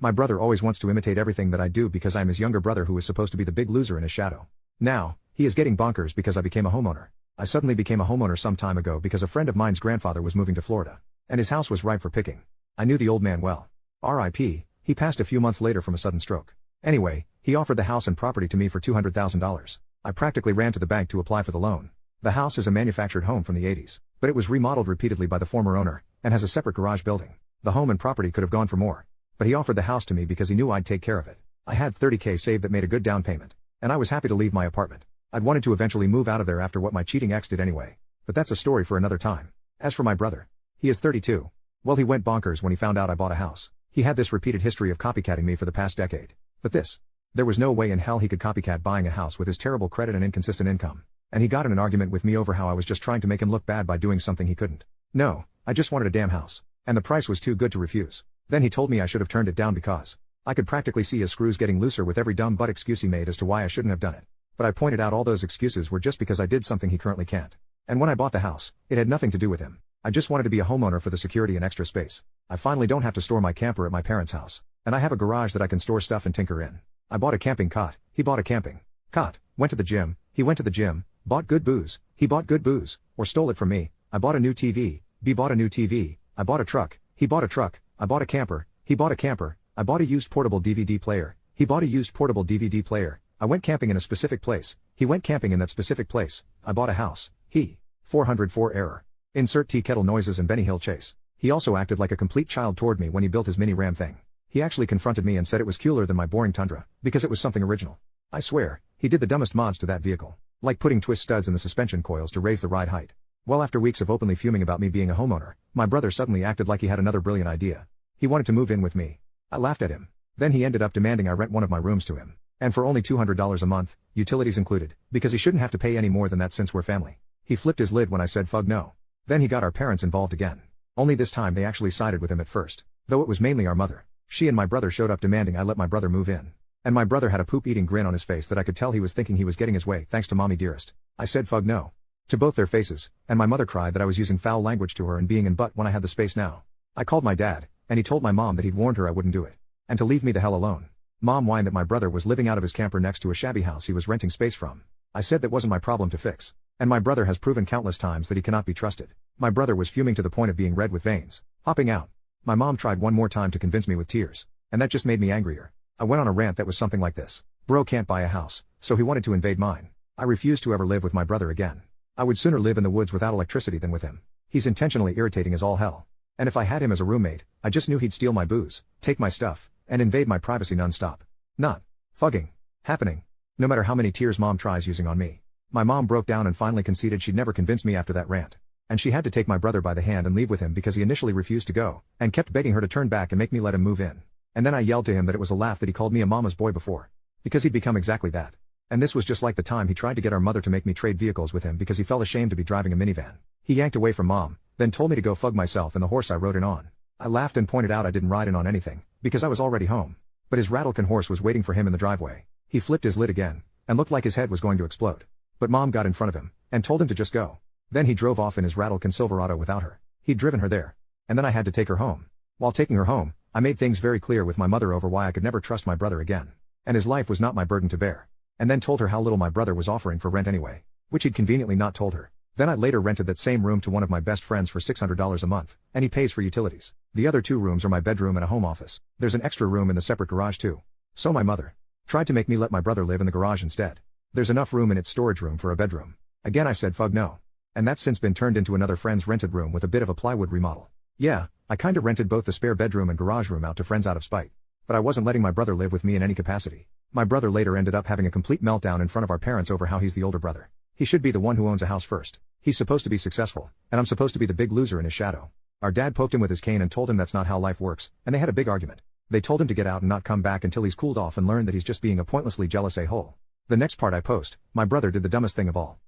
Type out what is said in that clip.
My brother always wants to imitate everything that I do because I'm his younger brother who is supposed to be the big loser in his shadow. Now, he is getting bonkers because I became a homeowner. I suddenly became a homeowner some time ago because a friend of mine's grandfather was moving to Florida. And his house was ripe for picking. I knew the old man well. R.I.P., he passed a few months later from a sudden stroke. Anyway, he offered the house and property to me for $200,000. I practically ran to the bank to apply for the loan. The house is a manufactured home from the 80s, but it was remodeled repeatedly by the former owner, and has a separate garage building. The home and property could have gone for more. But he offered the house to me because he knew I'd take care of it. I had $30K saved that made a good down payment. And I was happy to leave my apartment. I'd wanted to eventually move out of there after what my cheating ex did anyway. But that's a story for another time. As for my brother, he is 32. Well, he went bonkers when he found out I bought a house. He had this repeated history of copycatting me for the past decade. But there was no way in hell he could copycat buying a house with his terrible credit and inconsistent income. And he got in an argument with me over how I was just trying to make him look bad by doing something he couldn't. No, I just wanted a damn house. And the price was too good to refuse. Then he told me I should have turned it down because I could practically see his screws getting looser with every dumb butt excuse he made as to why I shouldn't have done it. But I pointed out all those excuses were just because I did something he currently can't. And when I bought the house, it had nothing to do with him. I just wanted to be a homeowner for the security and extra space. I finally don't have to store my camper at my parents' house. And I have a garage that I can store stuff and tinker in. I bought a camping cot, he bought a camping cot, went to the gym, he went to the gym, bought good booze, he bought good booze, or stole it from me. I bought a new TV, B bought a new TV, I bought a truck, he bought a truck, I bought a camper, he bought a camper, I bought a used portable DVD player, he bought a used portable DVD player, I went camping in a specific place, he went camping in that specific place, I bought a house, he. 404 error. Insert tea kettle noises and Benny Hill chase. He also acted like a complete child toward me when he built his mini Ram thing. He actually confronted me and said it was cooler than my boring Tundra, because it was something original. I swear, he did the dumbest mods to that vehicle. Like putting twist studs in the suspension coils to raise the ride height. Well, after weeks of openly fuming about me being a homeowner, my brother suddenly acted like he had another brilliant idea. He wanted to move in with me. I laughed at him. Then he ended up demanding I rent one of my rooms to him. And for only $200 a month, utilities included, because he shouldn't have to pay any more than that since we're family. He flipped his lid when I said fug no. Then he got our parents involved again. Only this time they actually sided with him at first, though it was mainly our mother. She and my brother showed up demanding I let my brother move in. And my brother had a poop-eating grin on his face that I could tell he was thinking he was getting his way thanks to mommy dearest. I said fug no. To both their faces, and my mother cried that I was using foul language to her and being in butt when I had the space now. I called my dad, and he told my mom that he'd warned her I wouldn't do it. And to leave me the hell alone. Mom whined that my brother was living out of his camper next to a shabby house he was renting space from. I said that wasn't my problem to fix. And my brother has proven countless times that he cannot be trusted. My brother was fuming to the point of being red with veins, hopping out. My mom tried one more time to convince me with tears. And that just made me angrier. I went on a rant that was something like this. Bro can't buy a house, so he wanted to invade mine. I refused to ever live with my brother again. I would sooner live in the woods without electricity than with him. He's intentionally irritating as all hell. And if I had him as a roommate, I just knew he'd steal my booze, take my stuff, and invade my privacy non-stop. Not fugging happening. No matter how many tears mom tries using on me. My mom broke down and finally conceded she'd never convince me after that rant. And she had to take my brother by the hand and leave with him because he initially refused to go, and kept begging her to turn back and make me let him move in. And then I yelled to him that it was a laugh that he called me a mama's boy before. Because he'd become exactly that. And this was just like the time he tried to get our mother to make me trade vehicles with him because he felt ashamed to be driving a minivan. He yanked away from mom, then told me to go fug myself and the horse I rode in on. I laughed and pointed out I didn't ride in on anything, because I was already home. But his rattlekin horse was waiting for him in the driveway. He flipped his lid again, and looked like his head was going to explode. But mom got in front of him, and told him to just go. Then he drove off in his rattlekin Silverado without her. He'd driven her there. And then I had to take her home. While taking her home, I made things very clear with my mother over why I could never trust my brother again. And his life was not my burden to bear. And then told her how little my brother was offering for rent anyway, which he'd conveniently not told her. Then I later rented that same room to one of my best friends for $600 a month, and he pays for utilities. The other 2 rooms are my bedroom and a home office. There's an extra room in the separate garage too. So my mother tried to make me let my brother live in the garage instead. There's enough room in its storage room for a bedroom. Again I said fug no. And that's since been turned into another friend's rented room with a bit of a plywood remodel. Yeah, I kinda rented both the spare bedroom and garage room out to friends out of spite. But I wasn't letting my brother live with me in any capacity. My brother later ended up having a complete meltdown in front of our parents over how he's the older brother. He should be the one who owns a house first. He's supposed to be successful, and I'm supposed to be the big loser in his shadow. Our dad poked him with his cane and told him that's not how life works, and they had a big argument. They told him to get out and not come back until he's cooled off and learned that he's just being a pointlessly jealous a-hole. The next part I post, my brother did the dumbest thing of all.